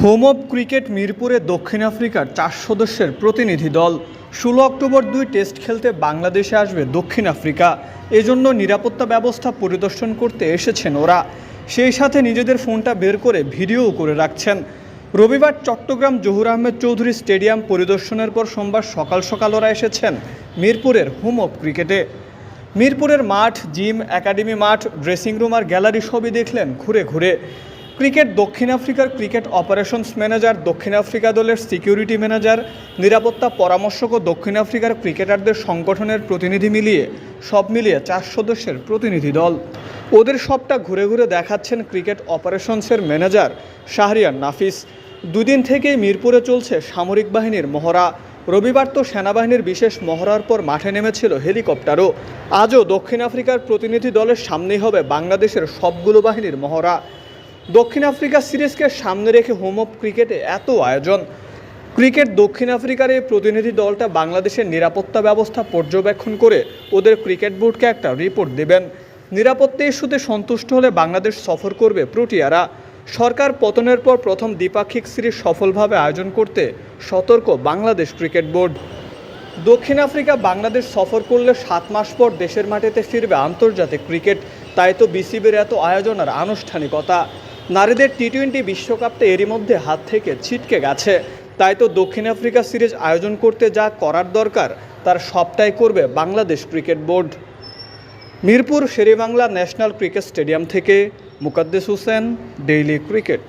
Home of cricket মিরপুরে দক্ষিণ আফ্রিকার 4 সদস্যের প্রতিনিধি দল 16 অক্টোবর 2 টেস্ট খেলতে বাংলাদেশে আসবে দক্ষিণ আফ্রিকা। এজন্য নিরাপত্তা ব্যবস্থা পরিদর্শন করতে এসেছেন ওরা। সেই সাথে নিজেদের ফোনটা বের করে ভিডিও করে রাখছেন। রবিবার চট্টগ্রাম জহুর আহমেদ চৌধুরী স্টেডিয়াম পরিদর্শনের পর সোমবার সকাল সকাল ওরা এসেছেন মিরপুরের হোম অব ক্রিকেটে। মিরপুরের মাঠ, জিম, একাডেমি মাঠ, ড্রেসিং রুম আর গ্যালারি সবই দেখলেন ঘুরে ঘুরে। ক্রিকেট দক্ষিণ আফ্রিকার ক্রিকেট অপারেশনস ম্যানেজার, দক্ষিণ আফ্রিকা দলের সিকিউরিটি ম্যানেজার, নিরাপত্তা পরামর্শক ও দক্ষিণ আফ্রিকার ক্রিকেটারদের সংগঠনের প্রতিনিধি মিলিয়ে সব মিলিয়ে 4 সদস্যের প্রতিনিধি দল। ওদের সবটা ঘুরে ঘুরে দেখাচ্ছেন ক্রিকেট অপারেশনসের ম্যানেজার শাহরিয়ার নাফিস। দুদিন থেকেই মিরপুরে চলছে সামরিক বাহিনীর মহড়া। রবিবার তো সেনাবাহিনীর বিশেষ মহড়ার পর মাঠে নেমেছিল হেলিকপ্টারও। আজও দক্ষিণ আফ্রিকার প্রতিনিধি দলের সামনেই হবে বাংলাদেশের সবগুলো বাহিনীর মহড়া। দক্ষিণ আফ্রিকা সিরিজকে সামনে রেখে হোম অব ক্রিকেটে এত আয়োজন। ক্রিকেট দক্ষিণ আফ্রিকার এই প্রতিনিধি দলটা বাংলাদেশের নিরাপত্তা ব্যবস্থা পর্যবেক্ষণ করে ওদের ক্রিকেট বোর্ডকে একটা রিপোর্ট দেবেন। নিরাপত্তা ইস্যুতে সন্তুষ্ট হলে বাংলাদেশ সফর করবে প্রোটিয়ারা। সরকার পতনের পর প্রথম দ্বিপাক্ষিক সিরিজ সফলভাবে আয়োজন করতে সতর্ক বাংলাদেশ ক্রিকেট বোর্ড। দক্ষিণ আফ্রিকা বাংলাদেশ সফর করলে 7 মাস পর দেশের মাটিতে ফিরবে আন্তর্জাতিক ক্রিকেট। তাই তো বিসিবির এত আয়োজন আর আনুষ্ঠানিকতা। নারীদের টি-20 বিশ্বকাপটা এরই মধ্যে হাত থেকে ছিটকে গেছে। তাই তো দক্ষিণ আফ্রিকা সিরিজ আয়োজন করতে যা করার দরকার তার সবটাই করবে Bangladesh cricket board. Mirpur Sherebangla national cricket stadium থেকে Mukaddes Hossain, daily cricket.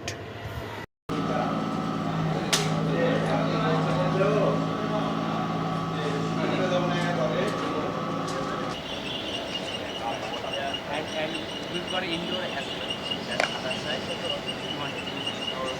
And we've got indoor as well. That's other side. You want to use our